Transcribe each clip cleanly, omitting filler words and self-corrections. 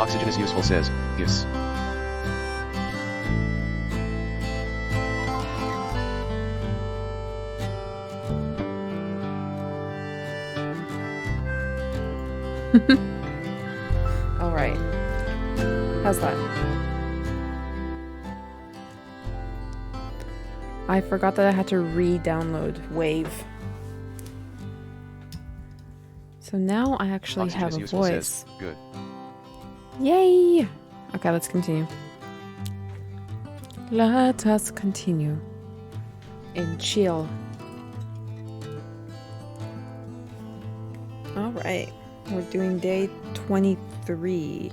Oxygen is useful, says, gifts. Alright. How's that? I forgot that I had to re-download Wave. So now I actually Oxygen have is a useful, voice. says, good. Yay! Okay, let's continue. Let us continue. And chill. Alright. We're doing day 23.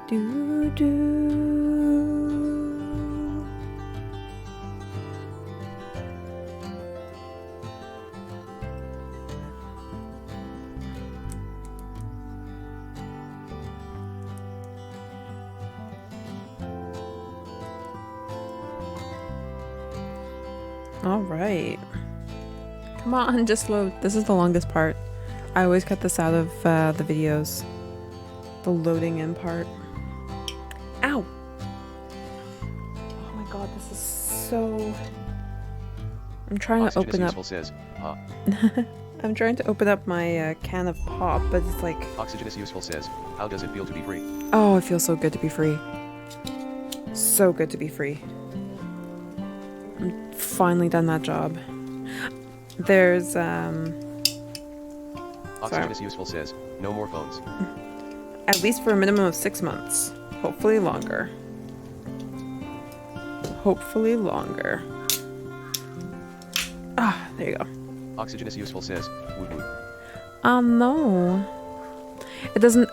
Do do. Alright. Come on, just load. This is the longest part. I always cut this out of the videos. The loading in part. Ow! Oh my god, this is so... I'm trying to open up... Says, huh. I'm trying to open up my can of pop, but it's like... Oxygen is useful, says, how does it feel to be free? Oh, it feels so good to be free. So good to be free. I'm finally done that job. There's, Oxygen is useful, says, no more phones. At least for a minimum of 6 months. Hopefully longer. Hopefully longer. Ah, there you go. Oxygen is useful, says, woot woot. No. It doesn't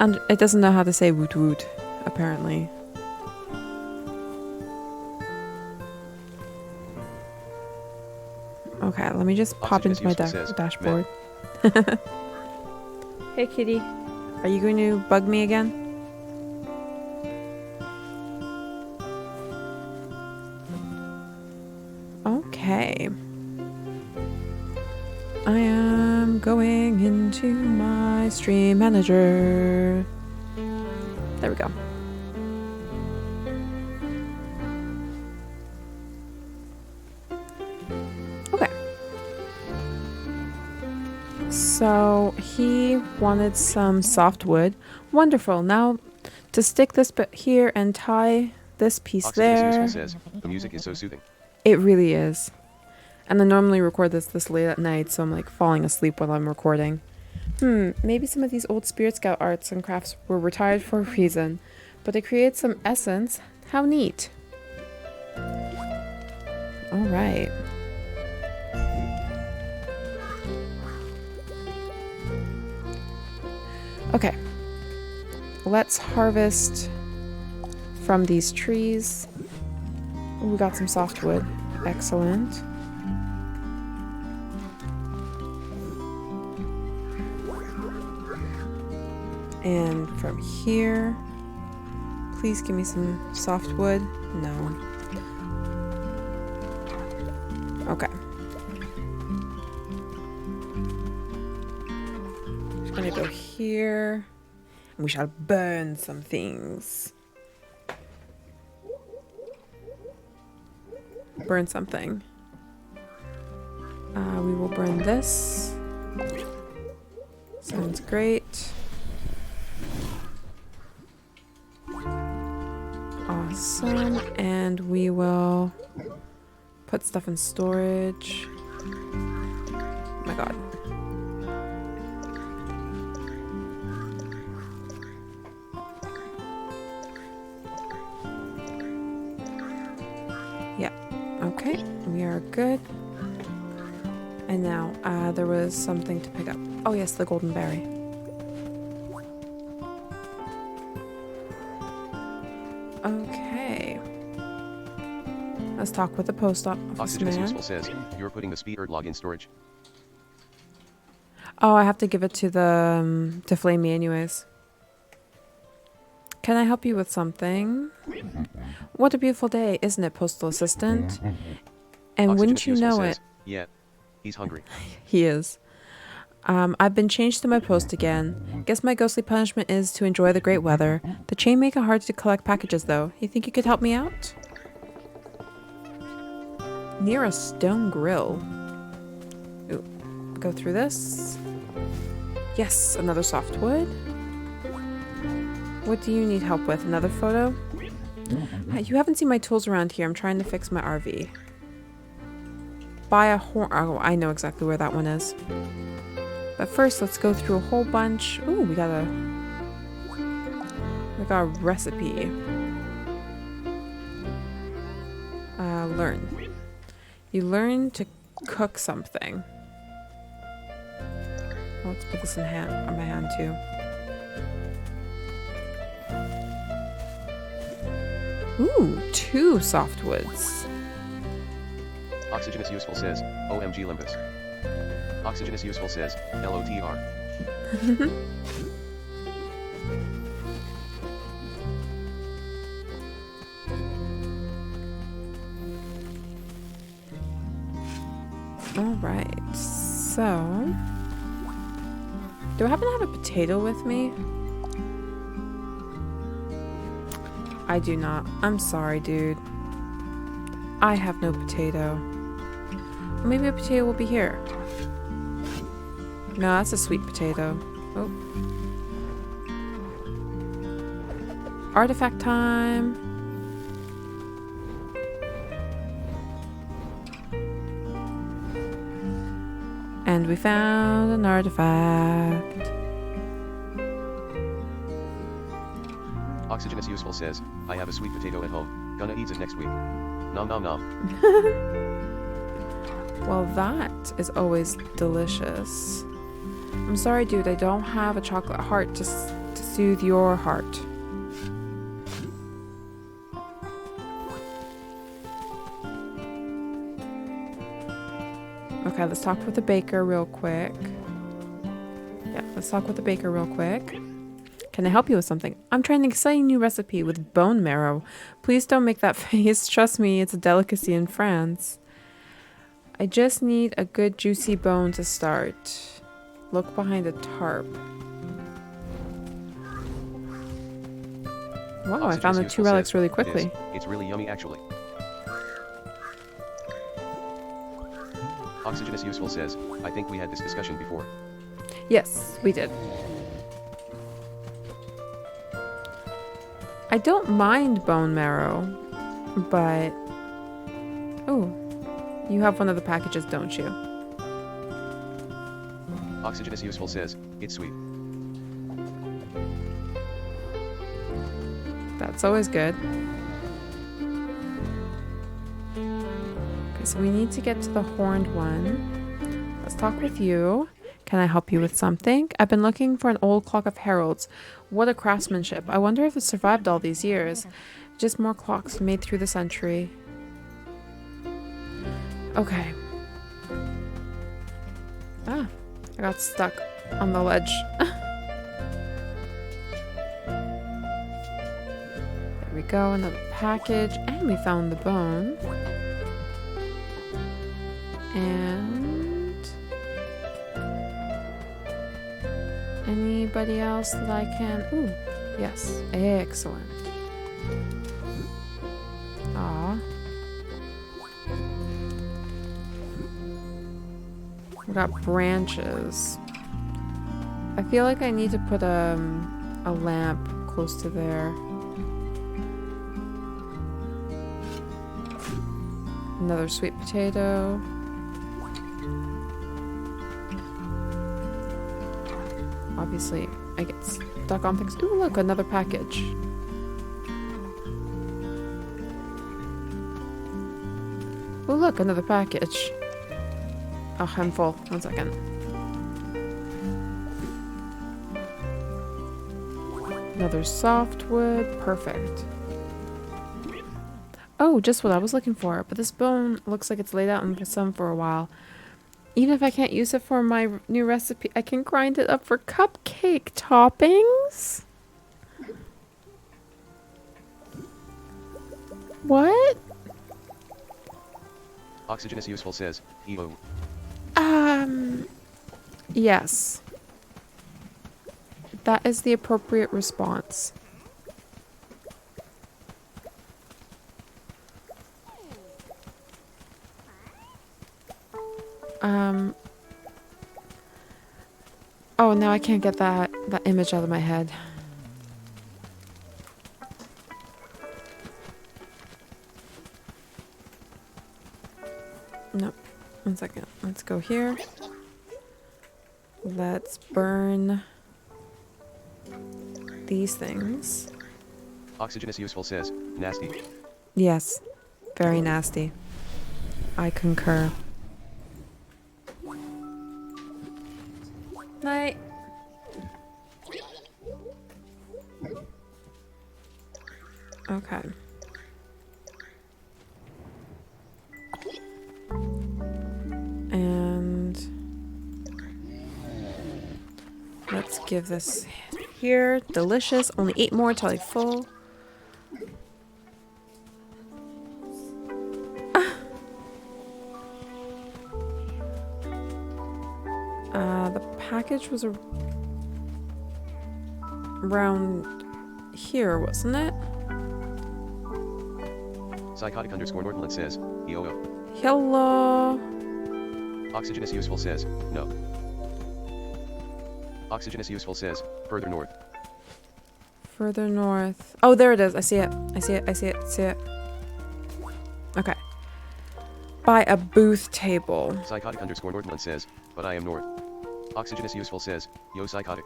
know how to say woot woot, apparently. Okay, let me just pop into my dashboard. Hey kitty, are you going to bug me again? Okay. I am going into my stream manager. There we go. Okay. So he wanted some softwood. Wonderful. Now to stick this bit here and tie this piece Oxygen there. is useful, says, the music is so soothing. It really is. And I normally record this late at night, so I'm like falling asleep while I'm recording. Maybe some of these old Spirit Scout arts and crafts were retired for a reason, but they create some essence. How neat. Alright. Okay. Let's harvest from these trees. Ooh, we got some softwood. Excellent. And from here, please give me some softwood. No. Okay. Just gonna go here. And we shall burn some things. Burn something. We will burn this. Sounds great. Awesome. And we will put stuff in storage. Oh my god. Yeah. Okay. We are good. And now, there was something to pick up. Oh yes, the golden berry. Okay. Let's talk with the post office Oxygen is man. useful, says, you're putting the speed log in storage. Oh, I have to give it to the to Flamey anyways. Can I help you with something? What a beautiful day, isn't it, postal assistant? And Oxygen wouldn't is you useful, know says, it? Yeah. He's hungry. He is. I've been changed to my post again. Guess my ghostly punishment is to enjoy the great weather. The chain make it hard to collect packages though. You think you could help me out? Near a stone grill. Ooh, go through this. Yes, another softwood. What do you need help with? Another photo? You haven't seen my tools around here. I'm trying to fix my RV. Buy a horn. Oh, I know exactly where that one is. But first, let's go through a whole bunch. Ooh, we got a recipe. Learn. You learn to cook something. Oh, let's put this on my hand too. Ooh, 2 softwoods. Oxygenous useful says, OMG Limbus. Oxygenous useful says, LOTR. Alright, so... do I happen to have a potato with me? I do not. I'm sorry, dude. I have no potato. Maybe a potato will be here. No, that's a sweet potato. Oh. Artifact time. And we found an artifact. Oxygenous useful says, I have a sweet potato at home. Gonna eat it next week. Nom nom nom. Well, that is always delicious. I'm sorry, dude, I don't have a chocolate heart to soothe your heart. Okay, let's talk with the baker real quick. Yeah, let's talk with the baker real quick. Can I help you with something? I'm trying an exciting new recipe with bone marrow. Please don't make that face. Trust me, it's a delicacy in France. I just need a good juicy bone to start. Look behind a tarp. Wow, I found the 2 relics really quickly. It's really yummy actually. Oxygenous useful says, I think we had this discussion before. Yes, we did. I don't mind bone marrow, but... oh, you have one of the packages, don't you? Oxygenous useful says, it's sweet. That's always good. Okay, so we need to get to the horned one. Let's talk with you. Can I help you with something? I've been looking for an old clock of heralds. What a craftsmanship. I wonder if it survived all these years. Just more clocks made through the century. Okay. Ah, I got stuck on the ledge. There we go, another package. And we found the bone. And... anybody else that I can... ooh, yes. Excellent. Aw. We got branches. I feel like I need to put a lamp close to there. Another sweet potato. Obviously, I get stuck on things. Ooh, look, another package. Ooh, look, another package. Oh, I'm full. 1 second. Another softwood. Perfect. Oh, just what I was looking for. But this bone looks like it's laid out in the sun for a while. Even if I can't use it for my new recipe, I can grind it up for cupcake toppings? What? Oxygenous useful says, EO. Yes. That is the appropriate response. Oh, now I can't get that image out of my head. No. 1 second. Let's go here. Let's burn these things. Oxygenous useful says, nasty. Yes. Very nasty. I concur. Night. Okay. And let's give this here. Delicious. Only 8 more till I'm full. The package was around here, wasn't it? Psychotic underscore Nordland says, EOO. Hello. Oxygenous useful says, no. Oxygenous useful says, further north. Further north. Oh, there it is. I see it. I see it. I see it. See it. Okay. By a booth table. Psychotic underscore Nordland says, but I am north. Oxygenous useful says, yo psychotic.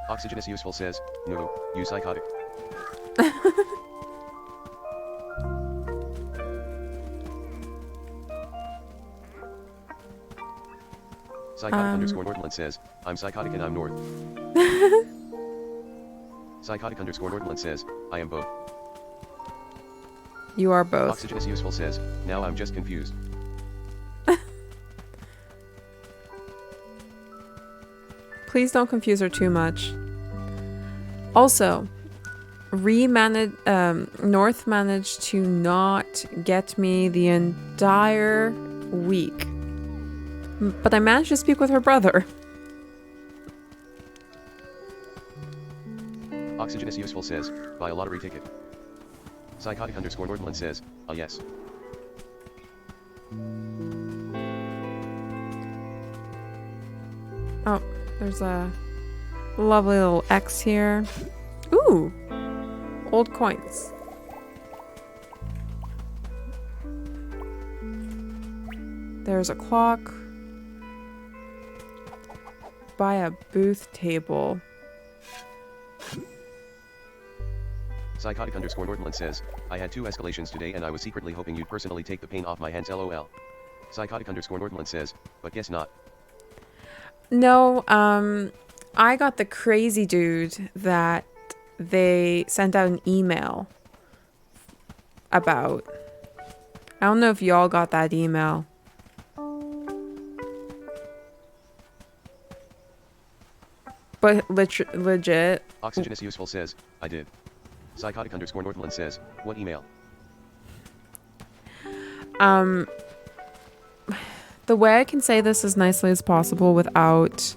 Oxygenous useful says, no, you psychotic. Psychotic underscore Nordland says, I'm psychotic and I'm north. Psychotic underscore Nordland says, I am both. You are both. Oxygenous useful says, now I'm just confused. Please don't confuse her too much. Also, North managed to not get me the entire week. But I managed to speak with her brother. Oxygenous useful says, buy a lottery ticket. Psychotic underscore Nordland says, yes. Oh, there's a lovely little X here. Ooh, old coins. There's a clock. By a booth table. Psychotic underscore Nordland says, I had 2 escalations today and I was secretly hoping you'd personally take the pain off my hands lol. Psychotic underscore Nordland says, but guess not. No, I got the crazy dude that they sent out an email about. I don't know if y'all got that email. But legit. Oxygenous useful says, I did. Psychotic underscore Nordland says, what email? The way I can say this as nicely as possible without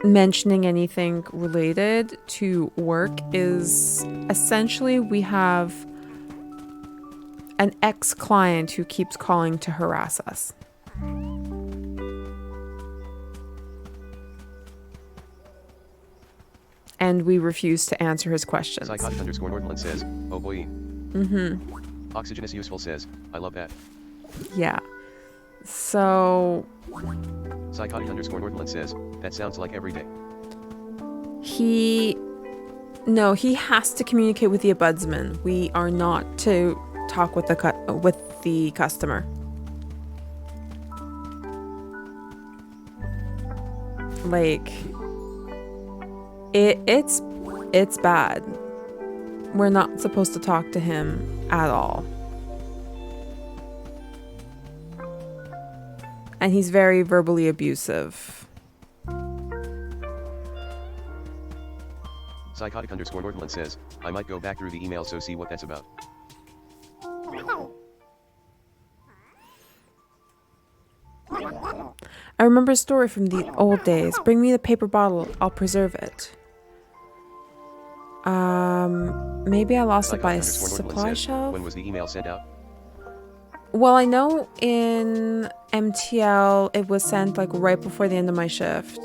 mentioning anything related to work is essentially we have an ex-client who keeps calling to harass us. And we refuse to answer his questions. Psychotic underscore Nordland says, oh boy. Mm-hmm. Oxygenous useful says, I love that. Yeah. So... Psychotic underscore Nordland says, that sounds like every day. He has to communicate with the ombudsman. We are not to talk with the customer. Like... It's bad. We're not supposed to talk to him at all. And he's very verbally abusive. Psychotic underscore Nordland says, I might go back through the email so see what that's about. I remember a story from the old days. Bring me the paper bottle. I'll preserve it. Maybe I lost it by a supply shelf? When was the email sent out? Well, I know in MTL it was sent like right before the end of my shift.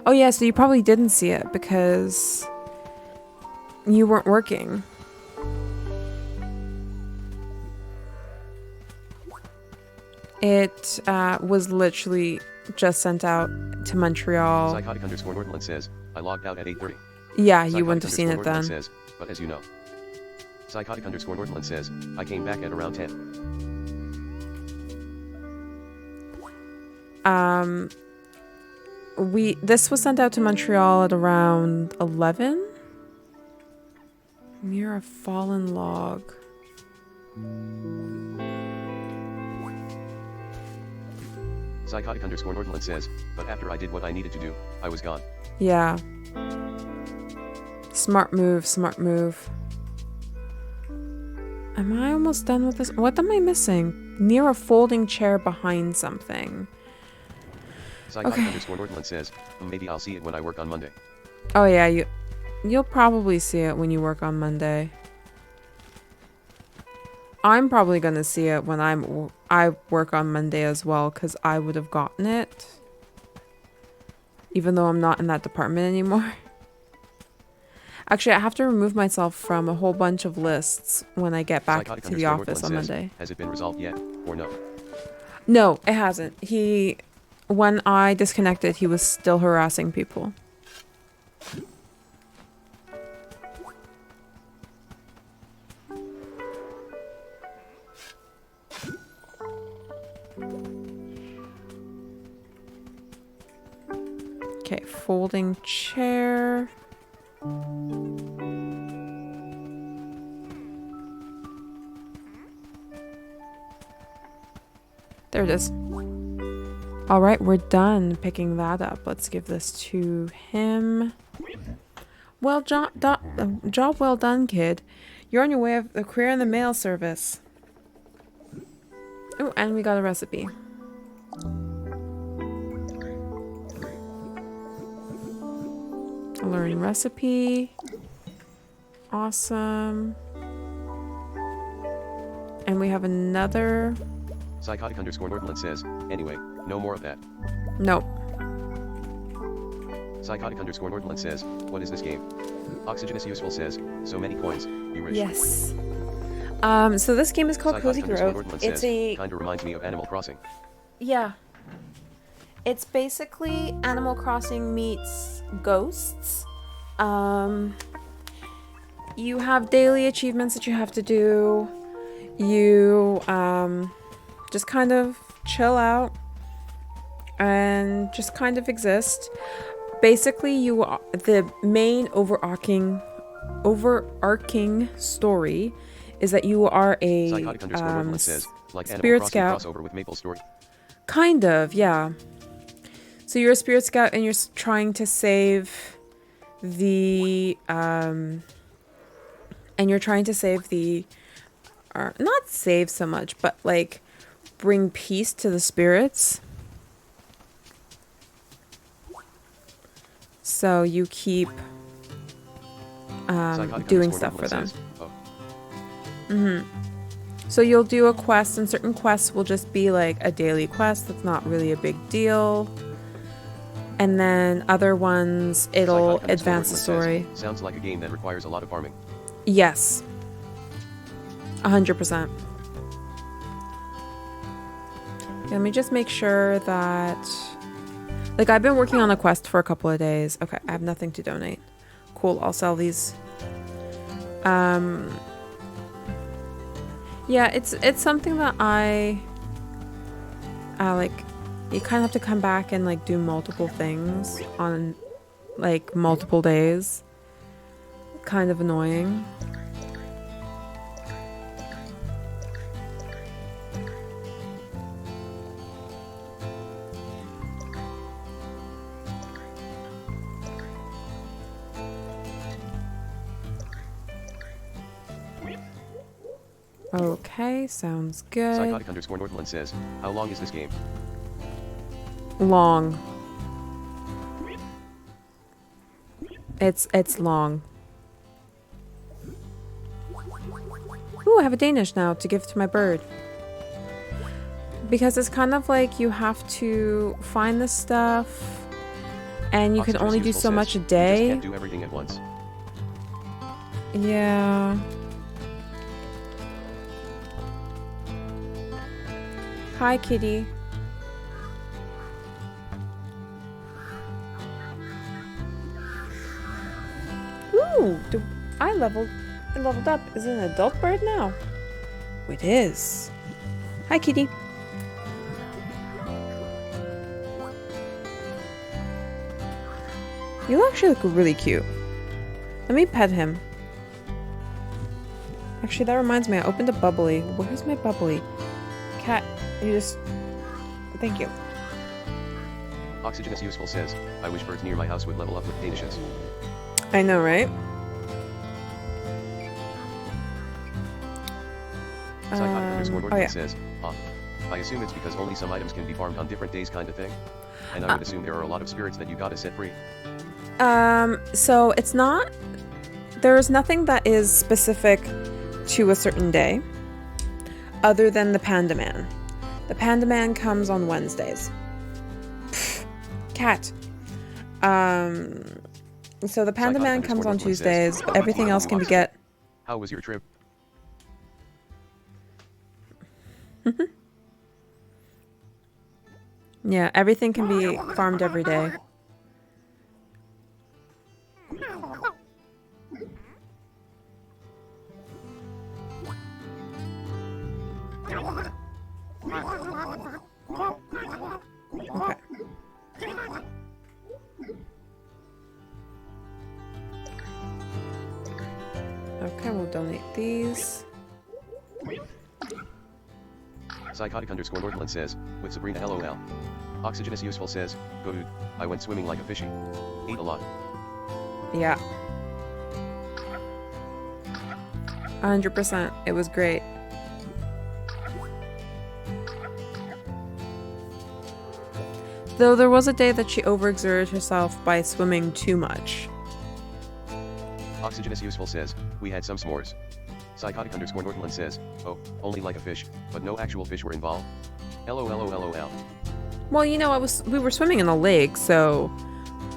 Oh yeah, so you probably didn't see it because you weren't working. It was literally just sent out to Montreal. Psychotic underscore Nordland says, I logged out at 8:30. Yeah, you wouldn't have seen it then. Says, but as you know. Psychotic underscore Nordland says, I came back at around 10. This was sent out to Montreal at around 11. Near a fallen log. Psychotic underscore Nordland says, but after I did what I needed to do, I was gone. Yeah. Smart move, smart move. Am I almost done with this? What am I missing? Near a folding chair behind something. Psychotic underscore Nordland says, maybe I'll see it when I work on Monday. Oh yeah, you'll probably see it when you work on Monday. I'm probably gonna see it when I work on Monday as well, because I would have gotten it. Even though I'm not in that department anymore. Actually, I have to remove myself from a whole bunch of lists when I get back to the office on Monday. Has it been resolved yet, or no? No, it hasn't. When I disconnected, he was still harassing people. Okay, folding chair. There it is. All right, we're done picking that up. Let's give this to him. Well, job well done, kid. You're on your way of a career in the mail service. Oh, and we got a recipe. Learn recipe. Awesome. And we have another. Psychotic underscore Nordland says, anyway, no more of that. Nope. Psychotic underscore Nordland says, what is this game? Oxygenous Useful says, so many coins, you rich. Yes. So this game is called Cozy Grove. It's kinda reminds me of Animal Crossing. Yeah. It's basically Animal Crossing meets Ghosts. You have daily achievements that you have to do. You just kind of chill out and just kind of exist. Basically, the main overarching story is that you are a spirit scout. Crossover with Maple Story. Kind of, yeah. So you're a spirit scout and you're trying to save the not save so much, but like bring peace to the spirits. So you keep doing stuff for them. So you'll do a quest, and certain quests will just be like a daily quest that's not really a big deal. And then other ones, it'll advance the story. Sounds like a game that requires a lot of farming. Yes. 100%. Let me just make sure that... Like, I've been working on a quest for a couple of days. Okay, I have nothing to donate. Cool, I'll sell these. Yeah, it's something that I like. You kind of have to come back and like do multiple things on like multiple days. Kind of annoying. Okay, sounds good. Psychotic underscore Nordland says, how long is this game? Long. It's long. Ooh, I have a Danish now to give to my bird. Because it's kind of like you have to find the stuff and you can Oxygen is only do useful so says, much a you just day. can't do everything at once. Yeah. Hi, kitty. Ooh, I leveled up. Is it an adult bird now? It is. Hi, kitty. You actually look really cute. Let me pet him. Actually, that reminds me, I opened a bubbly. Where's my bubbly? Cat, you just... Thank you. Oxygen is useful says, I wish birds near my house would level up with Danishes. I know, right? Psychotic underscore Nordland oh yeah. says, I assume it's because only some items can be farmed on different days kind of thing? And I would assume there are a lot of spirits that you gotta set free. So it's not... There's nothing that is specific to a certain day, other than the Panda Man. The Panda Man comes on Wednesdays. Pfft, cat. So the Panda Man comes on Tuesdays, but everything else can be get... How was your trip? Yeah, everything can be farmed every day. Okay. Okay, we'll donate these. Psychotic underscore Nordland says, with Sabrina LOL. Oxygen is useful says, go dude, I went swimming like a fishy. Ate a lot. Yeah. 100%. It was great. Though there was a day that she overexerted herself by swimming too much. Oxygen is useful says, we had some s'mores. Psychotic underscore Nordland says, oh, only like a fish, but no actual fish were involved. LOL. Well, you know, we were swimming in a lake, so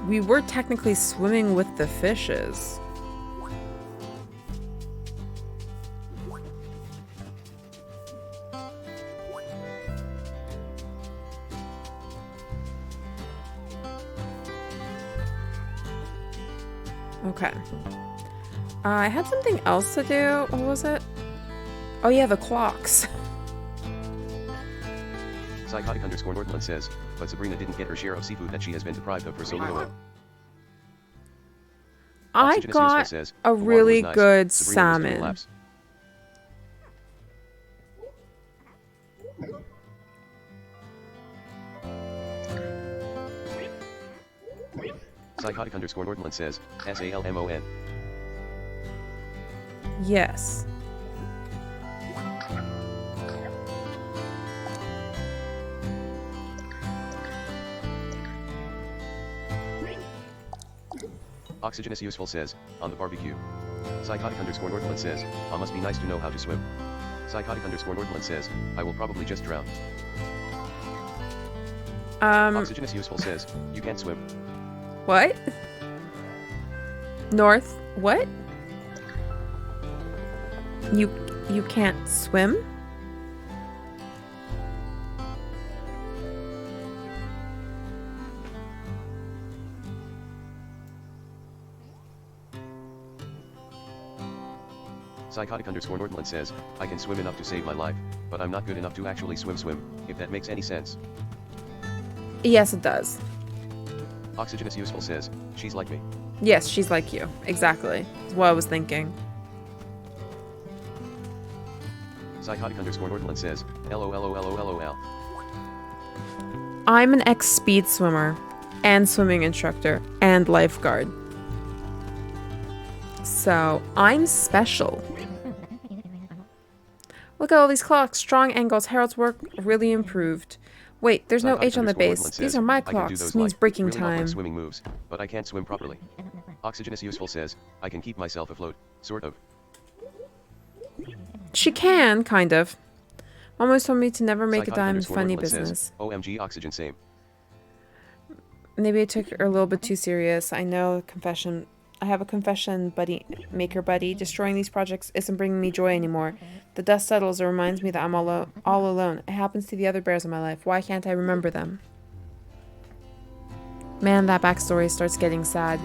we were technically swimming with the fishes. Okay. I had something else to do. What was it? Oh yeah, the clocks. Psychotic underscore Nordland says, but Sabrina didn't get her share of seafood that she has been deprived of for so little. I got says, a really nice. good Sabrina salmon. Psychotic underscore Nordland says, SALMON. Yes. Oxygen is useful says, on the barbecue. Psychotic underscore Nordland says, must be nice to know how to swim. Psychotic underscore Nordland says, I will probably just drown. Oxygen is useful says, you can't swim. What? North? What? You can't swim? Psychotic underscore Nordland says, I can swim enough to save my life, but I'm not good enough to actually swim, if that makes any sense. Yes, it does. Oxygen is useful says, she's like me. Yes, she's like you. Exactly. That's what I was thinking. Psychotic underscore Nordland says, LOL. I'm an ex-speed swimmer and swimming instructor and lifeguard. So, I'm special. Look at all these clocks. Strong angles. Harold's work really improved. Wait, there's no H on the base. These are my clocks. This means breaking really time. like swimming moves, but I can't swim properly. Oxygenous Useful says, I can keep myself afloat, sort of. She can, kind of. Mom always told me to never make a dime in funny Says, business. OMG Oxygen same. Maybe I took her a little bit too serious. I know, confession. I have a confession buddy, maker buddy. Destroying these projects isn't bringing me joy anymore. The dust settles. It reminds me that I'm all alone. It happens to the other bears in my life. Why can't I remember them? Man, that backstory starts getting sad.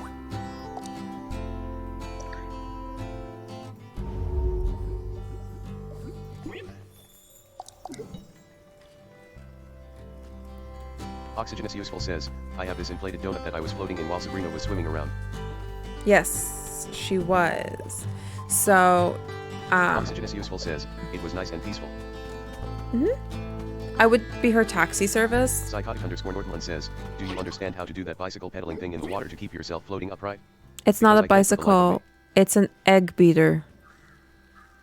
Oxygenous Useful says, I have this inflated donut that I was floating in while Sabrina was swimming around. Yes, she was. So, Oxygenous Useful says, it was nice and peaceful. I would be her taxi service. Psychotic _ Northland says, do you understand how to do that bicycle pedaling thing in the water to keep yourself floating upright? It's not a Because I can't for the life of bicycle. It's an egg beater.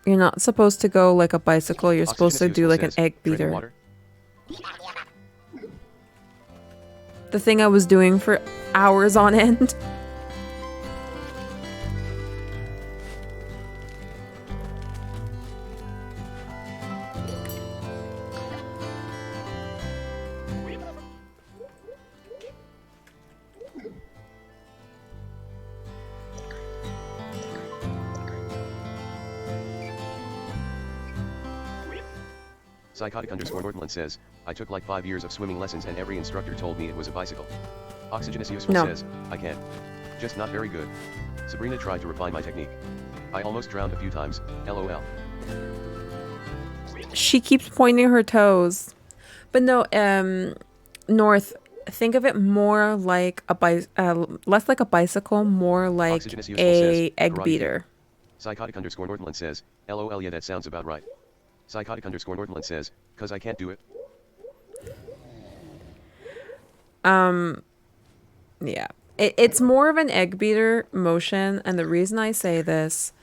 You're not supposed to go like a bicycle. You're supposed to Oxygenous do Useful like an says, egg tread in beater. water. The thing I was doing for hours on end. Psychotic _ Northland says, I took like 5 years of swimming lessons and every instructor told me it was a bicycle. Oxygenous Useful No. says, I can't. Just not very good. Sabrina tried to refine my technique. I almost drowned a few times, lol. She keeps pointing her toes. But no, North, think of it more like a less like a bicycle, more like Oxygenous Useful a says, egg karate beater. Psychotic _ Northland says, lol yeah that sounds about right. Psychotic _ Northland says, cause I can't do it. Yeah. It's more of an egg beater motion, and the reason I say this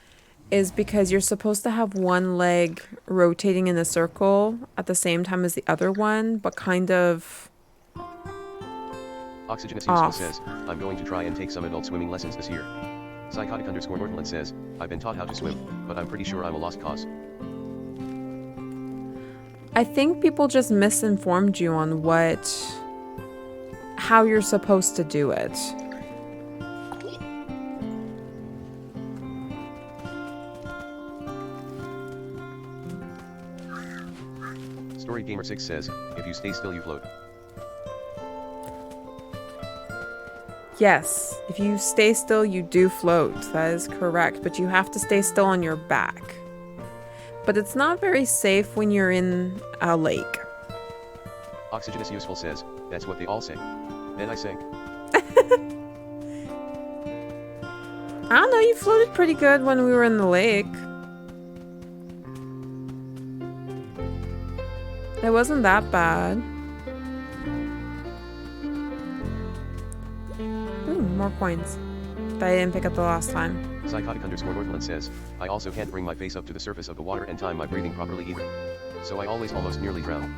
is because you're supposed to have one leg rotating in a circle at the same time as the other one, but kind of Oxygenous Useful off. says, I'm going to try and take some adult swimming lessons this year. Psychotic _ Northland says, I've been taught how to swim, but I'm pretty sure I'm a lost cause. I think people just misinformed you on how you're supposed to do it. Story Gamer 6 says, if you stay still you float. Yes, if you stay still, you do float. That is correct, but you have to stay still on your back. But it's not very safe when you're in a lake. Oxygenous Useful says, that's what they all say. Then I sink. I don't know, you floated pretty good when we were in the lake. It wasn't that bad. Ooh, more coins that I didn't pick up the last time. Psychotic _ Northland says, I also can't bring my face up to the surface of the water and time my breathing properly either. So I always almost nearly drown.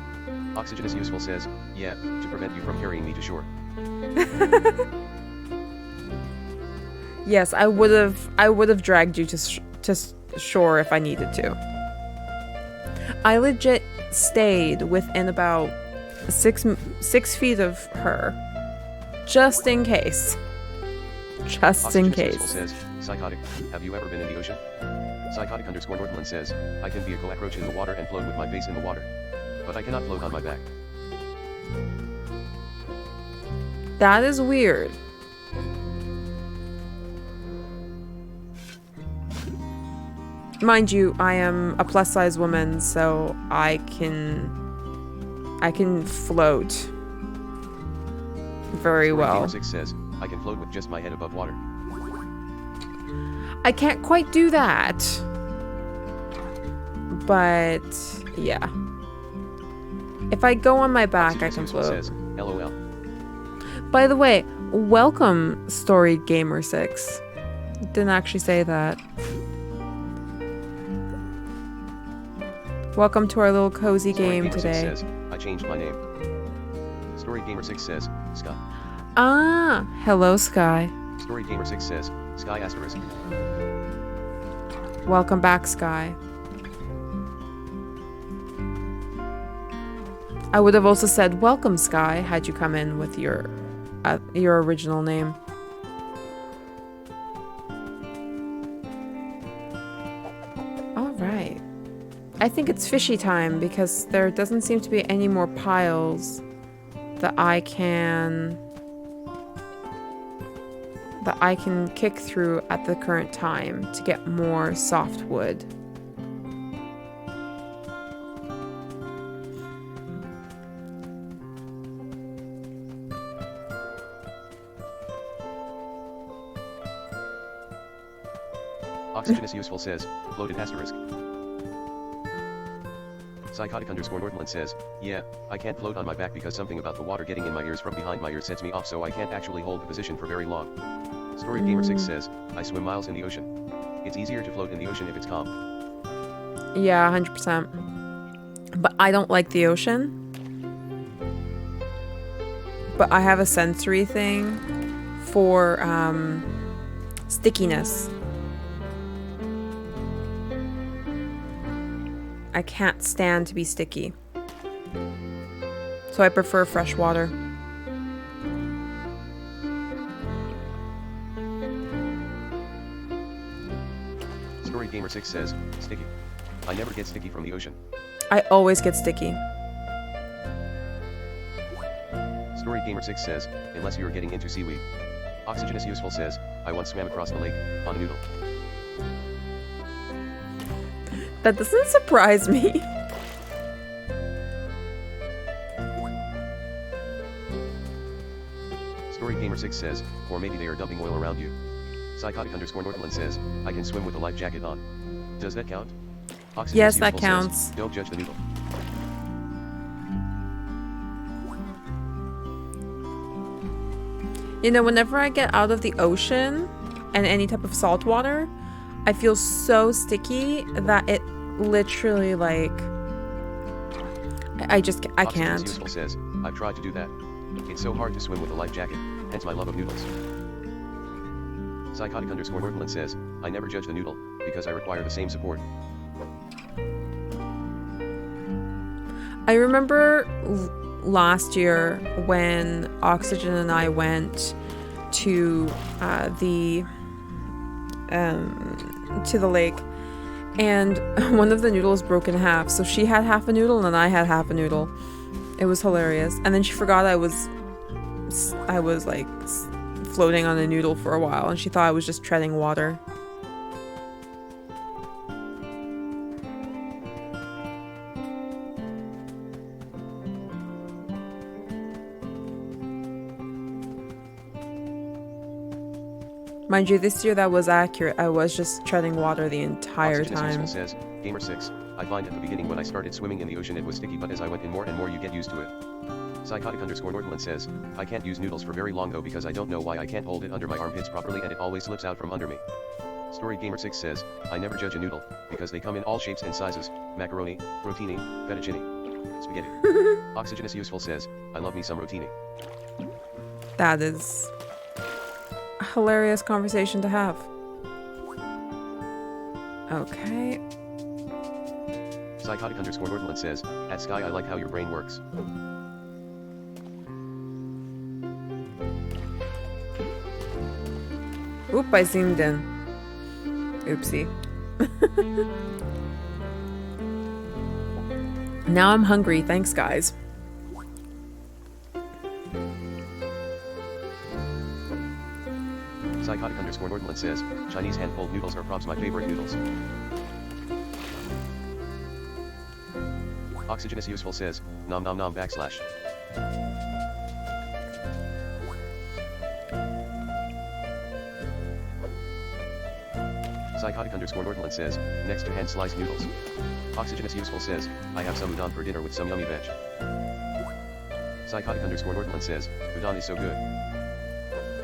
Oxygenous Useful says, yeah, to prevent you from carrying me to shore. Yes, I would have dragged you to shore if I needed to. I legit stayed within about six feet of her, just in case. Just in Oxygenous Useful case. says, Psychotic, have you ever been in the ocean? Psychotic _ Northland says, I can be a cockroach in the water and float with my face in the water. But I cannot float on my back. That is weird. Mind you, I am a plus size woman, so I can float very Story well. Gamer 6 says, I can float with just my head above water. I can't quite do that. But yeah. If I go on my back, I can Useful float. says, LOL. By the way, welcome, Story Gamer 6. Didn't actually say that. Welcome to our little cozy Story game Gamer 6 today. says, I changed my name. Story Gamer 6 says, Sky. Ah, hello, Sky. Story Gamer 6 says, Sky asterisk. Welcome back, Sky. I would have also said welcome, Sky, had you come in with your original name. All right. I think it's fishy time because there doesn't seem to be any more piles that I can kick through at the current time to get more softwood. Oxygenous Useful says, floated asterisk. Psychotic _ Northland says, yeah, I can't float on my back because something about the water getting in my ears from behind my ears sets me off, so I can't actually hold the position for very long. Story Gamer 6 says, I swim miles in the ocean. It's easier to float in the ocean if it's calm. Yeah, 100%. But I don't like the ocean. But I have a sensory thing for stickiness. I can't stand to be sticky. So I prefer fresh water. Story Gamer 6 says, sticky. I never get sticky from the ocean. I always get sticky. Story Gamer 6 says, unless you're getting into seaweed. Oxygenous Useful says, I once swam across the lake, on a noodle. That doesn't surprise me. Story Gamer 6 says, or maybe they are dumping oil around you. Psychotic _ Northland says, I can swim with a life jacket on. Does that count? Oxygenous Yes, that Useful counts. Says, don't judge the noodle. You know, whenever I get out of the ocean and any type of salt water, I feel so sticky that it literally, like, I can't. Oxygenous Useful says, I've tried to do that. It's so hard to swim with a life jacket, hence my love of noodles. Psychotic _ Northland says, I never judge the noodle, because I require the same support. I remember last year when Oxygen and I went to the lake, and one of the noodles broke in half. So she had half a noodle and then I had half a noodle. It was hilarious. And then she forgot I was like floating on a noodle for a while, and she thought I was just treading water. Mind you, this year that was accurate. I was just treading water the entire Oxygenous time. Useful says, Gamer 6, I find at the beginning when I started swimming in the ocean it was sticky, but as I went in more and more you get used to it. Psychotic _ Northland says, I can't use noodles for very long though because I don't know why I can't hold it under my armpits properly and it always slips out from under me. Story Gamer 6 says, I never judge a noodle, because they come in all shapes and sizes, macaroni, rotini, fettuccine, spaghetti. Oxygenous Useful says, I love me some rotini. That is a hilarious conversation to have. Okay. Psychotic _ Northland says, at Sky I like how your brain works. Oop, I zoomed in. Oopsie. Now I'm hungry. Thanks, guys. Psychotic _ Northland says, Chinese hand-pulled noodles are props my favorite noodles. Oxygenous Useful says, nom nom nom /. Psychotic _ Northland says, next to hand-sliced noodles. Oxygenous Useful says, I have some udon for dinner with some yummy veg. Psychotic _ Northland says, udon is so good.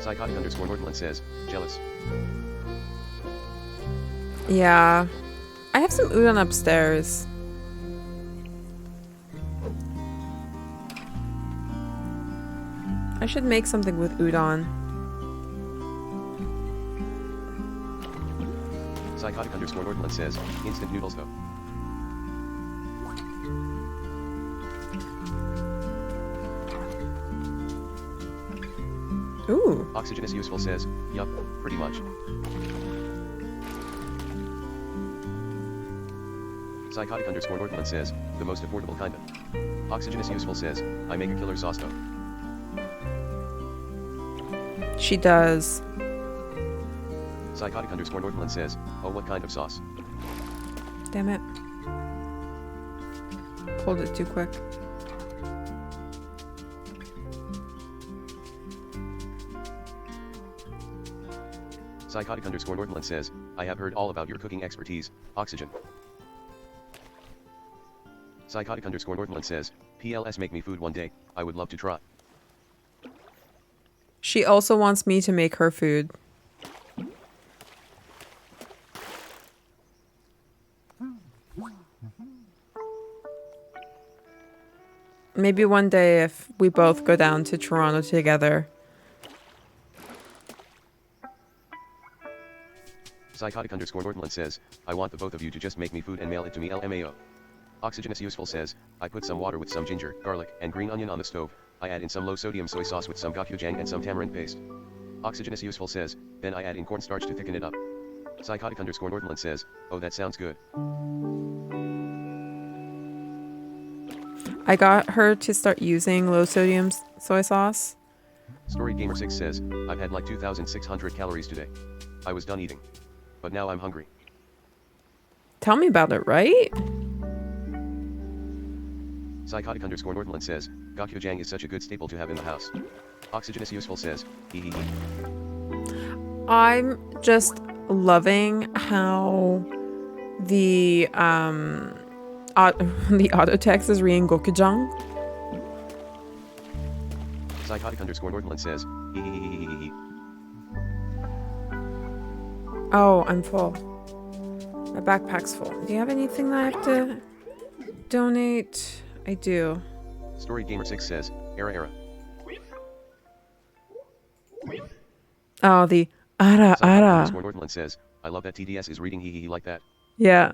Psychotic _ Northland says, jealous. Yeah. I have some udon upstairs. I should make something with udon. Psychotic underscore Nordland says, instant noodles though. Ooh. Oxygenous Useful says, yup, pretty much. Psychotic underscore Nordland says, the most affordable kinda. Oxygenous Useful says, I make a killer sauce though. She does. Psychotic underscore Nordland says, oh what kind of sauce? Damn it. Pulled it too quick. Psychotic underscore Nordland says, I have heard all about your cooking expertise, Oxygen. Psychotic underscore Nordland says, PLS make me food one day, I would love to try. She also wants me to make her food. Maybe one day if we both go down to Toronto together. Psychotic underscore Nordland says, I want the both of you to just make me food and mail it to me LMAO. Oxygenous Useful says, I put some water with some ginger, garlic, and green onion on the stove. I add in some low sodium soy sauce with some gochujang and some tamarind paste. Oxygenous Useful says, then I add in cornstarch to thicken it up. Psychotic underscore Nordland says, oh that sounds good. I got her to start using low sodium soy sauce. Story Gamer 6 says, I've had like 2,600 calories today. I was done eating. But now I'm hungry. Tell me about it, right? Psychotic underscore Nordland says, gochujang is such a good staple to have in the house. Oxygenous Useful says, hee hee hee. I'm just loving how the the auto text is reading gochujang. Psychotic underscore Nordland says, hee hee hee hee hee hee. Oh, I'm full. My backpack's full. Do you have anything that I have to donate? I do. Story Gamer 6 says, era. Oh, the ara Psychotic ara. underscore Nordland says, I love that TDS is reading hee hee hee like that. Yeah.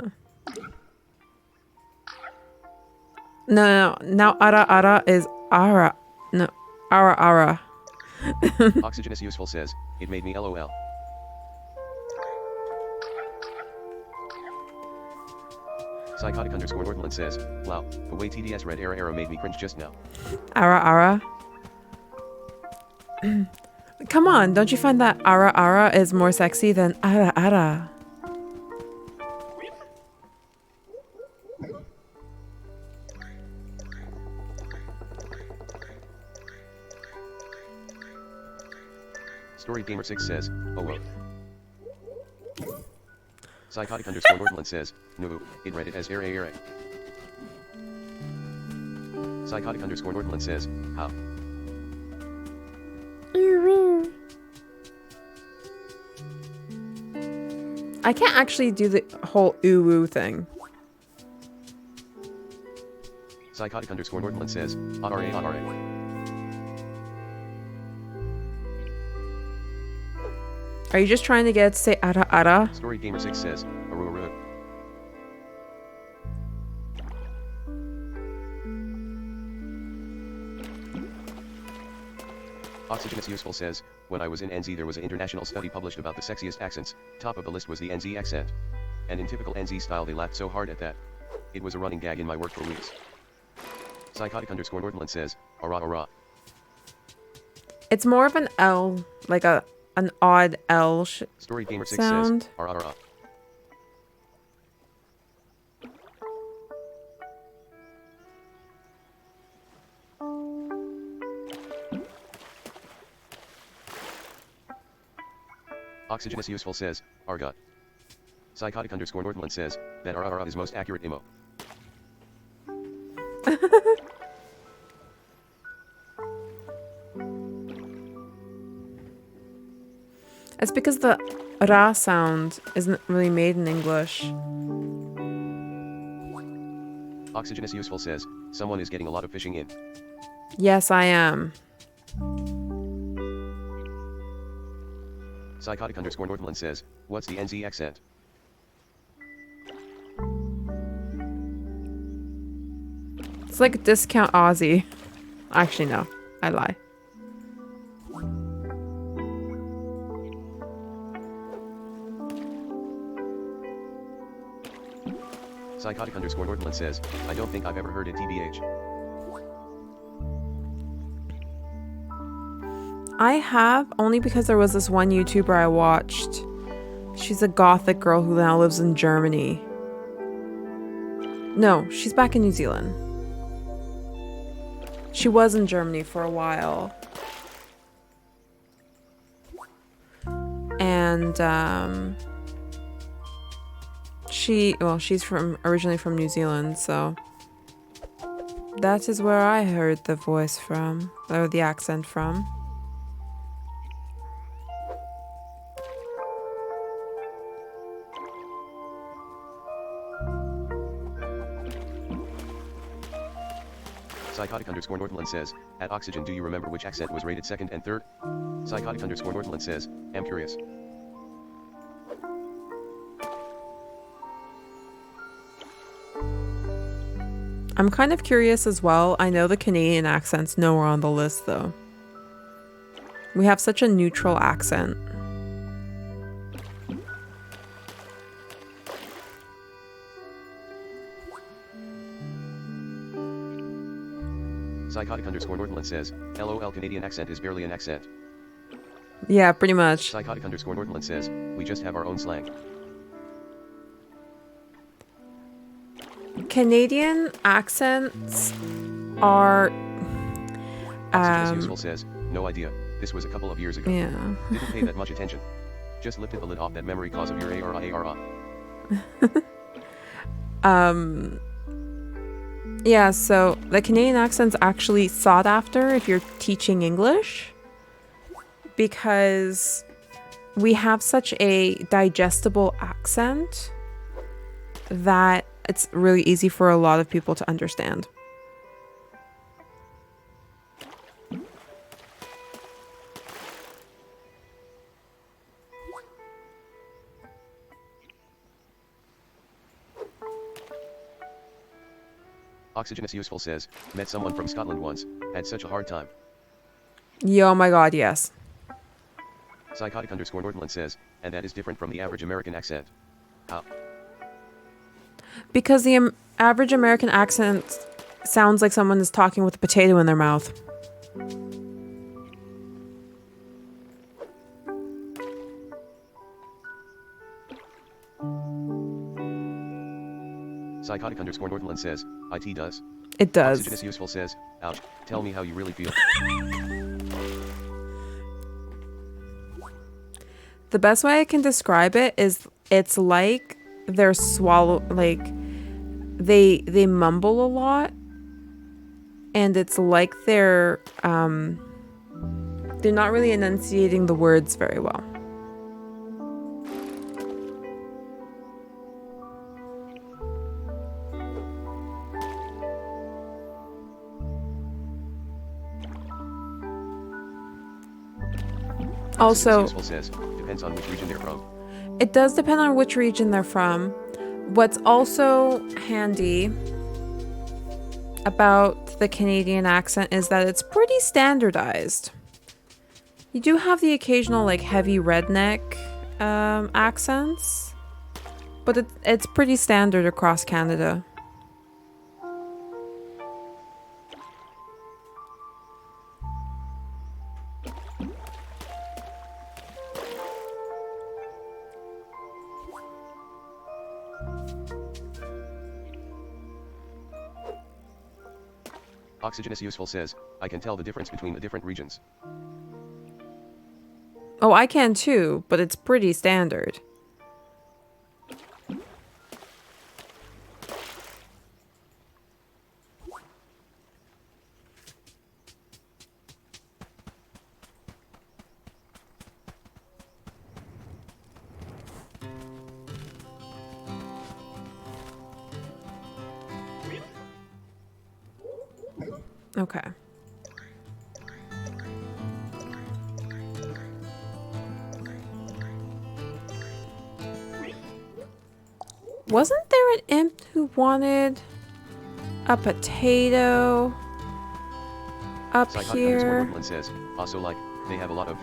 No. Now ara ara is ara. No, ara ara. Oxygenous Useful says, it made me LOL. Psychotic underscore Nordland says, wow, the way TDS read era made me cringe just now. Ara ara. Come on, don't you find that ara ara is more sexy than ara ara? Story Gamer 6 says, oh whoa. Psychotic underscore Nordland says, no, it read it as era. Psychotic underscore Nordland says, how? I can't actually do the whole ooh woo thing. Psychotic underscore Nordland says, ara. Are you just trying to get to say ara ara? Story Gamer 6 says, aru. Oxygenous Useful says, when I was in NZ there was an international study published about the sexiest accents, top of the list was the NZ accent. And in typical NZ style they laughed so hard at that. It was a running gag in my work for weeks. Psychotic underscore Nordland says, ara. It's more of an L, like an odd L Story Gamer 6 sound. says, ara. Oxygenous Useful says, argot. Psychotic underscore Nordland says, that ara is most accurate emo. It's because the ra sound isn't really made in English. Oxygenous Useful says, someone is getting a lot of fishing in. Yes, I am. Psychotic underscore Northland says, what's the NZ accent? It's like a discount Aussie. Actually, no. I lie. Psychotic underscore Northland says, I don't think I've ever heard it TBH. I have, only because there was this one YouTuber I watched. She's a gothic girl who now lives in Germany. No, she's back in New Zealand. She was in Germany for a while. And she's originally from New Zealand, so that is where I heard the voice from, or the accent from. Psychotic underscore Northland says, at Oxygen, do you remember which accent was rated second and third? Psychotic underscore Northland says, am curious. I'm kind of curious as well. I know the Canadian accent's nowhere on the list though. We have such a neutral accent. Psychotic underscore Northland says, LOL, Canadian accent is barely an accent. Yeah, pretty much. Psychotic underscore Northland says, we just have our own slang. Canadian accents are Oxygen Useful says, no idea, this was a couple of years ago. yeah. Didn't pay that much attention. Just lifted the lid off that memory cause of your ARA. Yeah, so the Canadian accent's actually sought after if you're teaching English, because we have such a digestible accent that it's really easy for a lot of people to understand. Oxygen is Useful says, met someone from Scotland once, had such a hard time. Yeah, oh my god, yes. Psychotic underscore Northland says, and that is different from the average American accent. How? Because the average American accent sounds like someone is talking with a potato in their mouth. Psychotic underscore Northland says, IT does. It does. Oxygen is Useful says, ouch, tell me how you really feel. The best way I can describe it is it's like they're they mumble a lot, and it's like they're not really enunciating the words very well. Also, Useful says, depends on which region they're from. it does depend on which region they're from. What's also handy about the Canadian accent is that it's pretty standardized. You do have the occasional like heavy redneck accents, but it's pretty standard across Canada. Oxygen is Useful says, I can tell the difference between the different regions. Oh, I can too, but it's pretty standard. Okay. Wasn't there an imp who wanted a potato up here? Psychotic_Nordland says, also like, they have a lot of,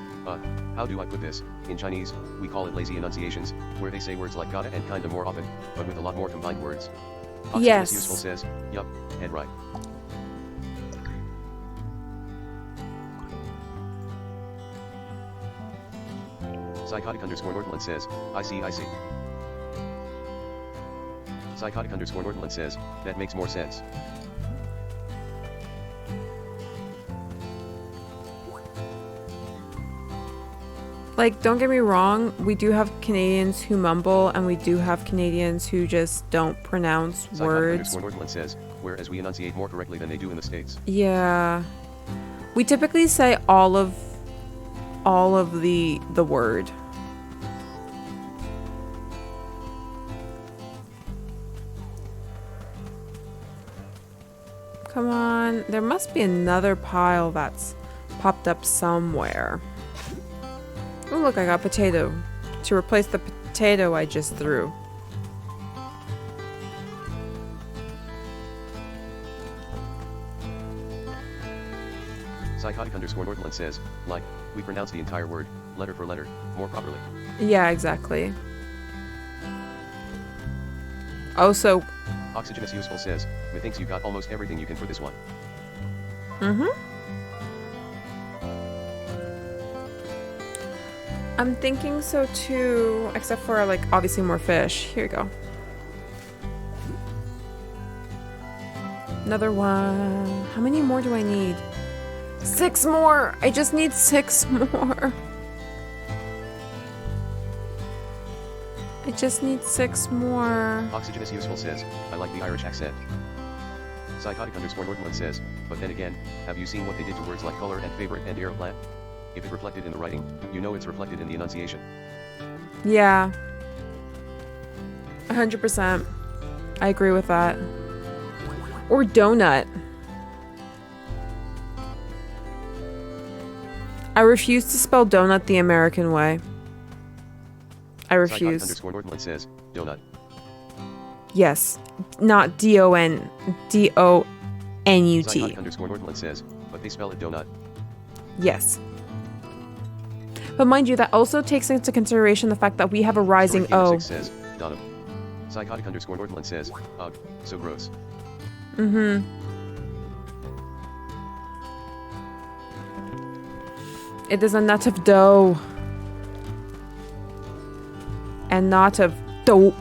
how do I put this? In Chinese, we call it lazy enunciations, where they say words like gotta and kinda more often, but with a lot more combined words. Yes. Useful says, yup, head right. Psychotic_Nordland says, I see. Psychotic_Nordland says, that makes more sense. Like, don't get me wrong, we do have Canadians who mumble, and we do have Canadians who just don't pronounce words. Psychotic_Nordland says, whereas we enunciate more correctly than they do in the States. Yeah. We typically say all of the word. Come on, there must be another pile that's popped up somewhere. Oh look, I got potato to replace the potato I just threw. Psychotic_Nordland says, like, we pronounce the entire word, letter for letter, more properly. Yeah, exactly. Oh, so... Oxygenous Useful says, methinks you got almost everything you can for this one. Mm-hmm. I'm thinking so too, except for, like, obviously more fish. Here you go. Another one. How many more do I need? 6 more! I just need 6 more. I just need 6 more. Oxygenous Useful says, I like the Irish accent. Psychotic_Nordland says, but then again, have you seen what they did to words like color and favorite and aeroplan? If it reflected in the writing, you know it's reflected in the enunciation. Yeah. 100%. I agree with that. Or donut. I refuse to spell donut the American way. I refuse. Psychotic_Nordland says, donut. Yes. Not D-O-N. D-O-N-U-T. Psychotic_Nordland says, but they spell it donut. Yes. But mind you, that also takes into consideration the fact that we have a rising O. Says, Donut. Psychotic_Nordland says, ugh, so gross. Mm-hmm. It is a nut of dough. And not of dope.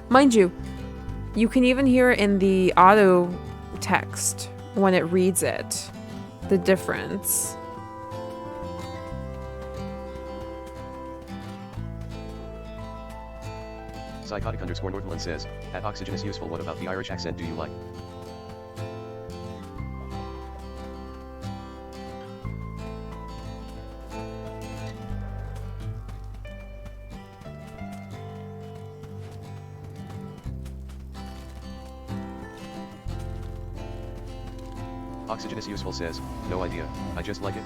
Mind you, you can even hear it in the auto text when it reads it. The difference. Psychotic_Nordland says, at Oxygenous Useful, what about the Irish accent do you like? Oxygenous Useful says, no idea, I just like it.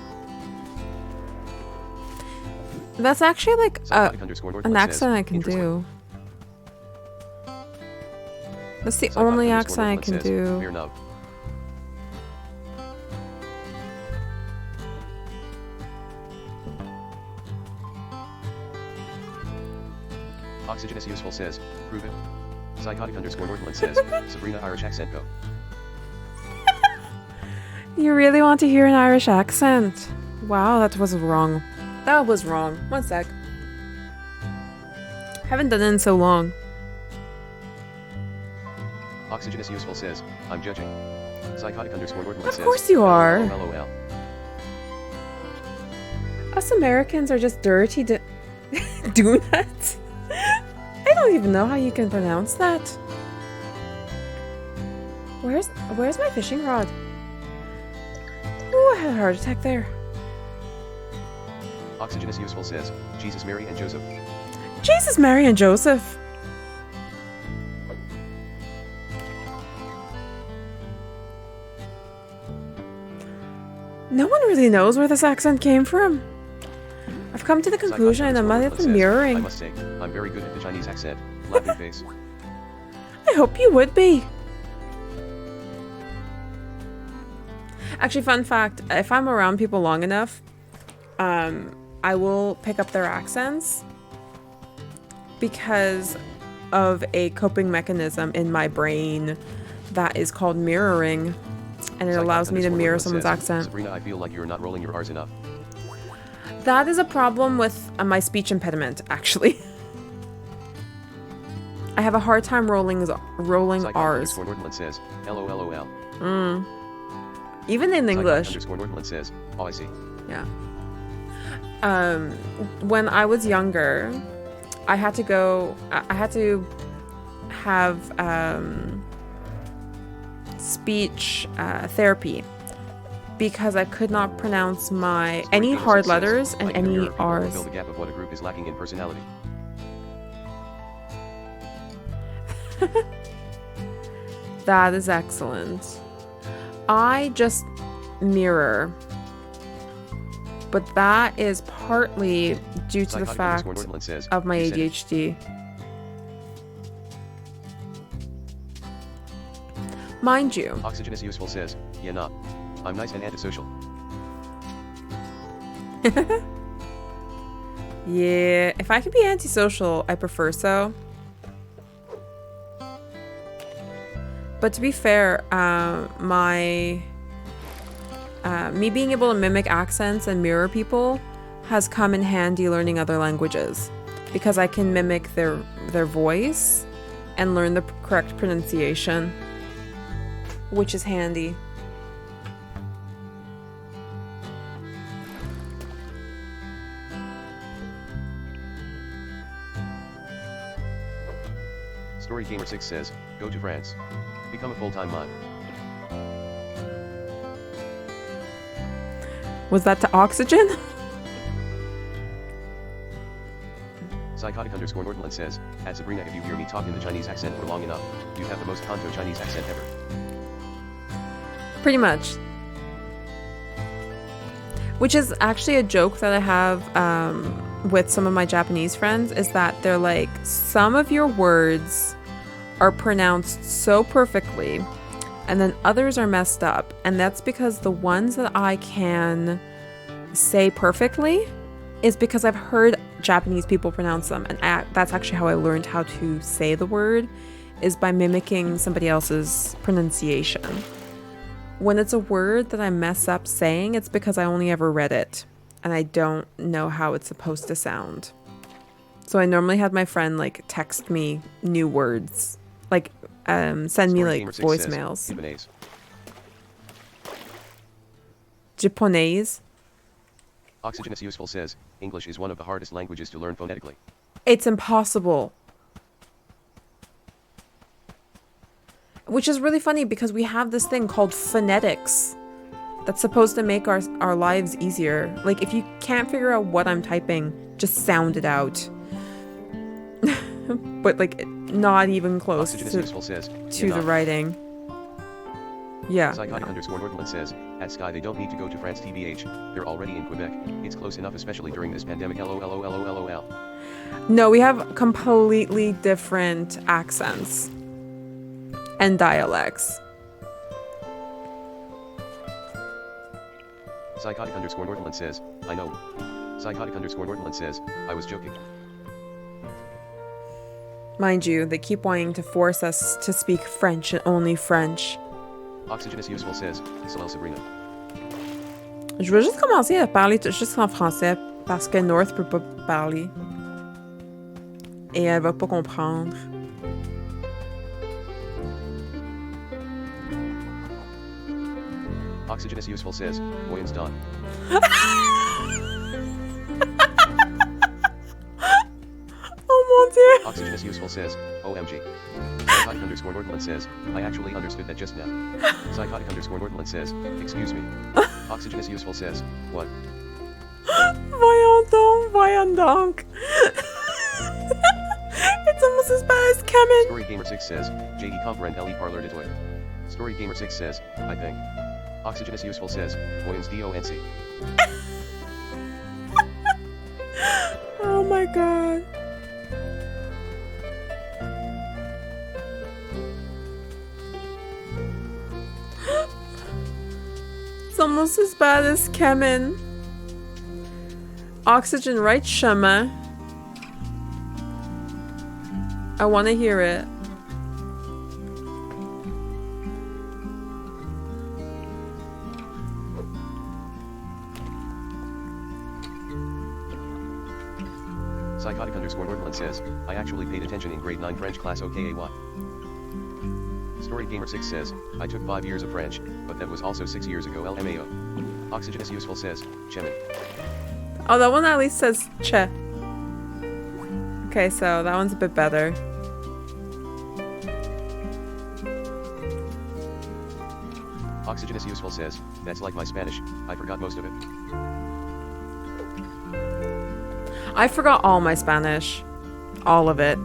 That's actually like an accent says, I can do. That's the only accent I can do. Fair enough. Oxygenous Useful says, prove it. Psychotic_Nordland says, Sabrina Irish accent go. You really want to hear an Irish accent? Wow, that was wrong. That was wrong. One sec. Haven't done it in so long. Oxygenous Useful says, I'm judging. Psychotic_Nordland says, of course you are. LOL. Us Americans are just dirty donuts. I don't even know how you can pronounce that. Where's my fishing rod? Ooh, I had a heart attack there. Oxygenous Useful says, Jesus, Mary, and Joseph. Jesus, Mary, and Joseph. No one really knows where this accent came from. I've come to the conclusion that the I mirroring. must say, I'm very good at the Chinese accent. Laughing face. I hope you would be. Actually, fun fact, if I'm around people long enough, I will pick up their accents because of a coping mechanism in my brain that is called mirroring, and it allows me to mirror someone's accent. Sabrina, I feel like you're not rolling your R's enough. That is a problem with my speech impediment, actually. I have a hard time rolling R's. Nordland says, LOLOL. Even in English. Nordland says, oh, I see. Yeah. When I was younger, I had to have speech therapy because I could not pronounce any hard letters and any R's. Fill the gap of what a group is lacking in personality. That is excellent. I just mirror. But that is partly due to the fact of my ADHD. Mind you. Oxygenous Useful says, yeah, nah. I'm nice and antisocial. Yeah, if I could be antisocial, I prefer so. But to be fair, me being able to mimic accents and mirror people has come in handy learning other languages because I can mimic their voice and learn the correct pronunciation, which is handy. Story Gamer 6 says, go to France. Become a full-time mime. Was that to oxygen? Psychotic _Nordland says, at Sabrina, if you hear me talk in the Chinese accent for long enough, you have the most Kanto Chinese accent ever. Pretty much. Which is actually a joke that I have with some of my Japanese friends, is that they're like, some of your words are pronounced so perfectly and then others are messed up, and that's because the ones that I can say perfectly is because I've heard Japanese people pronounce them, and that's actually how I learned how to say the word, is by mimicking somebody else's pronunciation. When it's a word that I mess up saying, it's because I only ever read it and I don't know how it's supposed to sound. So I normally had my friend like text me new words, like send me like voicemails. Japanese. Oxygenous Useful says, English is one of the hardest languages to learn phonetically. It's impossible. Which is really funny because we have this thing called phonetics that's supposed to make our lives easier. Like, if you can't figure out what I'm typing, just sound it out. But like, not even close to the writing. Yeah. Psychotic _Nordland says, at Sky they don't need to go to France TBH, they're already in Quebec. It's close enough, especially during this pandemic. LOL. No, we have completely different accents and dialects. Psychotic _Nordland says, I know. Psychotic _Nordland says, I was joking. Mind you, they keep wanting to force us to speak French and only French. Oxygenous Useful says, Salel Sabrina. Je veux juste commencer à parler juste en français parce que North peut pas parler. Et elle va pas comprendre. Oxygenous Useful says, Voyons done. Oh mon dieu! Oxygenous Useful says, OMG. Psychotic _Nordland says, I actually understood that just now. Psychotic _Nordland says, excuse me. Oxygenous Useful says, what? Voyons donc. It's almost as bad as Kemen. Story Gamer 6 says, JD comprend le parleur de toi. Story Gamer 6 says, I think. Oxygenous Useful says, Voyons donc. god. It's almost as bad as Kemen. Oxygen, right, Shema? I want to hear it. Psychotic _ Nordland says, I actually paid attention in grade 9 French class OKAY. Story Gamer 6 says, I took 5 years of French, but that was also 6 years ago LMAO. Oxygen is useful says, Chemin. Oh, that one at least says che. Okay, so that one's a bit better. Oxygen is useful says, that's like my Spanish, I forgot most of it. I forgot all my Spanish. All of it.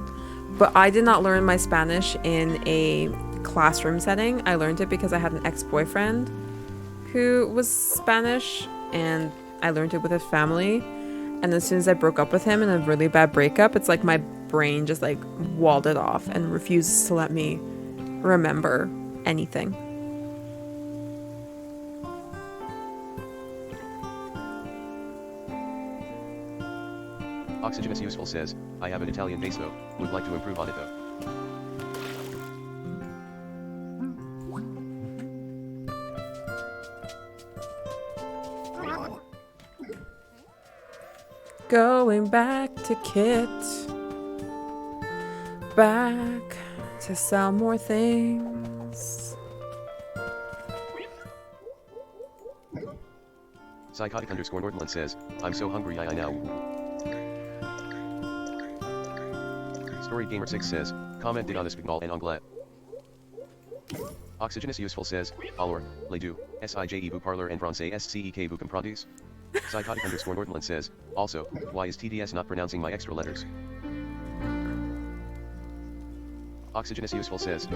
But I did not learn my Spanish in a classroom setting. I learned it because I had an ex-boyfriend who was Spanish, and I learned it with his family. And as soon as I broke up with him in a really bad breakup, it's like my brain just like walled it off and refuses to let me remember anything. Oxygen is useful says, I have an Italian base though, would like to improve on it though. Going back to Kit. Back to sell more things. Psychotic _ Nordland says, I'm so hungry I now. Story Gamer 6 says, commented on espagnol en anglais. Oxygen is useful says, alors, les deux, SIJE vous parler en français SCEK vous comprenez? Psychotic _ Nordland says, also, why is TDS not pronouncing my extra letters? Oxygen is useful says,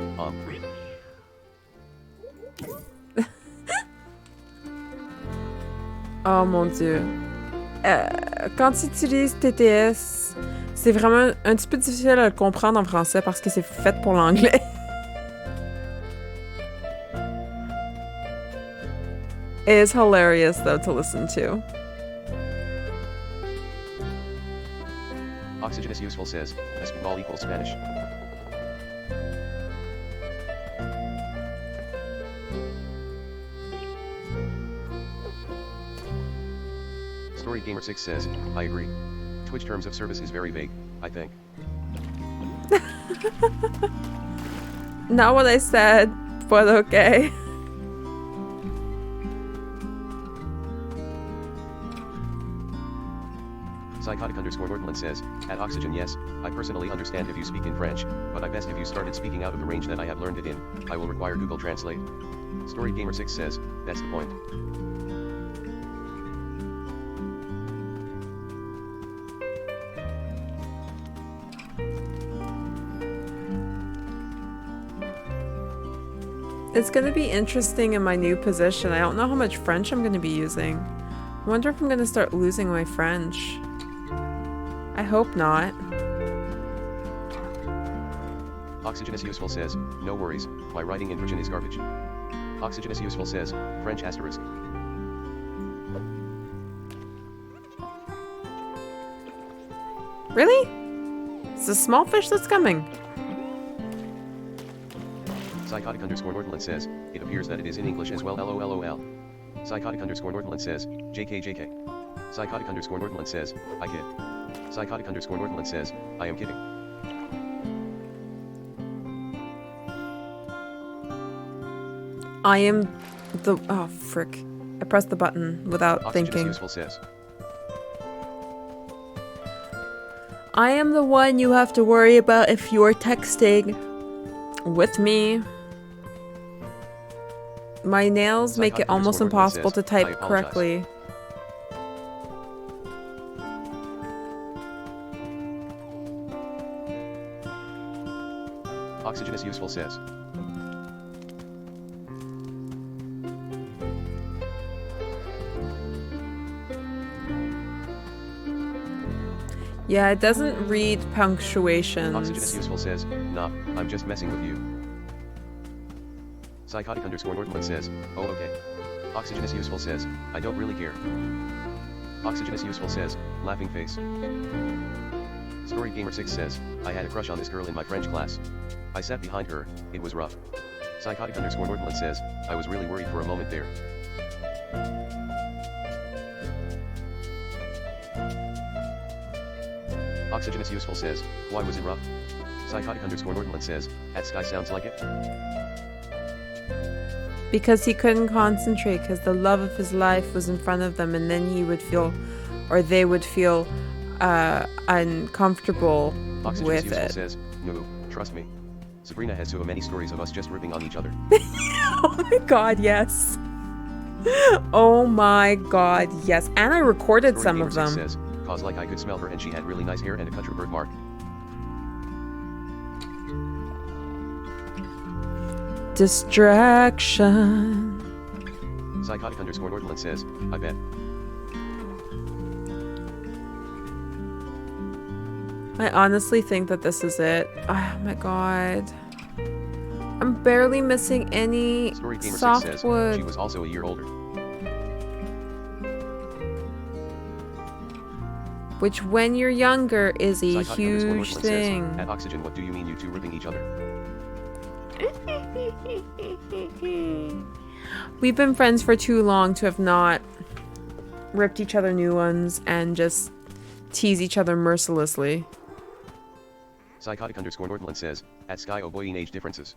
Oh mon dieu. Quand tu utilises TTS, c'est vraiment un petit peu difficile à le comprendre en français parce que c'est fait pour l'anglais. It is hilarious though to listen to. Oxygen is useful says, espagnol equals Spanish. Story Gamer 6 says, I agree. Twitch terms of service is very vague, I think. Not what I said, but okay. Psychotic _ Nordland says, at Oxygen yes, I personally understand if you speak in French, but I best if you started speaking out of the range that I have learned it in, I will require Google Translate. Story Gamer 6 says, that's the point. It's gonna be interesting in my new position. I don't know how much French I'm gonna be using. I wonder if I'm gonna start losing my French. I hope not. Oxygen is useful says, no worries, my writing in Persian is garbage. Oxygen is useful says, French asterisk. Really? It's a small fish that's coming. Psychotic _ Nordland says, it appears that it is in English as well LOLOL. Psychotic _ Nordland says, JK. Psychotic _ Nordland says, I kid. Psychotic _ Nordland says, I am kidding. I am the... Oh, frick. I pressed the button without Oxygen thinking. is useful says. I am the one you have to worry about if you're texting with me. My nails make it almost impossible to type correctly. Oxygen is useful says. Yeah, it doesn't read punctuations. Oxygenous Useful says, nah, I'm just messing with you. Psychotic underscore Nordland says, oh okay. Oxygenous Useful says, I don't really care. Oxygenous Useful says, laughing face. Story Gamer 6 says, I had a crush on this girl in my French class. I sat behind her, it was rough. Psychotic underscore Nordland says, I was really worried for a moment there. Oxygenous Useful says, why was it rough? Psychotic underscore Nordland says, at Sky sounds like it? Because he couldn't concentrate because the love of his life was in front of them, and then he would feel, or they would feel, uncomfortable Oxygenous with Useful it. says, no, trust me. Sabrina has so many stories of us just ripping on each other. Oh my god, yes. Oh my god, yes. And I recorded Story some Gamer of 6 them. says, cause like I could smell her and she had really nice hair and a country birthmark. Distraction. Psychotic underscore Nordland says, I bet. I honestly think that this is it. Oh my god. I'm barely missing any Story Gamer 6 says, she softwood. was also a year older. Which, when you're younger, is a Psychotic underscore huge Nordland thing. says, at Oxygen, what do you mean you two ripping each other? We've been friends for too long to have not ripped each other new ones and just tease each other mercilessly. Psychotic underscore Nordland says, at Sky oh boy in age differences.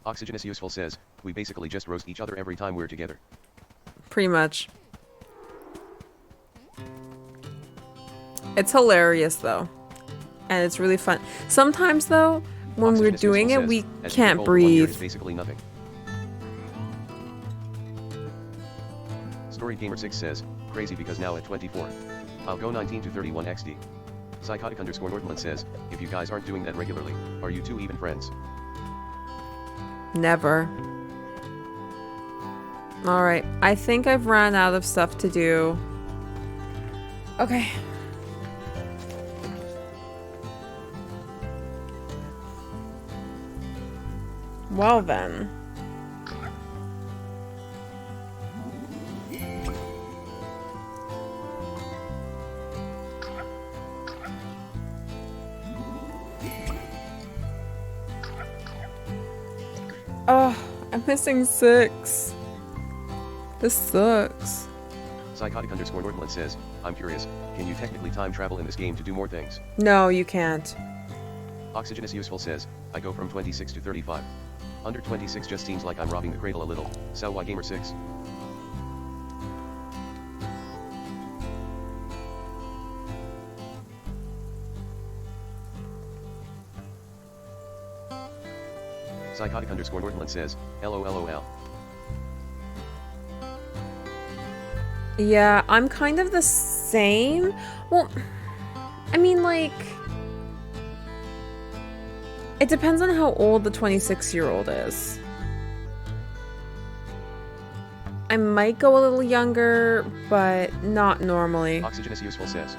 Oxygenous Useful says, we basically just roast each other every time we're together. Pretty much. It's hilarious though. And it's really fun. Sometimes though, when we're Oxygenous doing it, Useful we says, as can't people, 1 year is breathe. basically nothing. Story Gamer 6 says, crazy because now at 24. I'll go 19 to 31 XD. Psychotic underscore Nordland says, if you guys aren't doing that regularly, are you two even friends? Never. Alright, I think I've run out of stuff to do. Okay. Well then. Oh, I'm missing 6. This sucks. Psychotic underscore Nordland says, I'm curious, can you technically time travel in this game to do more things? No, you can't. Oxygenous Useful says, I go from 26 to 35. Under 26 just seems like I'm robbing the cradle a little, so why Gamer 6? Psychotic underscore Nordland says, LOLOL. Yeah, I'm kind of the same. Well, I mean, like, it depends on how old the 26-year-old is. I might go a little younger, but not normally. Oxygenous Useful says,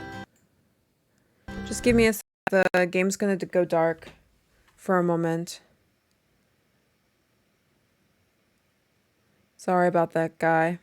Just give me a sec. The game's gonna go dark for a moment. Sorry about that, guy.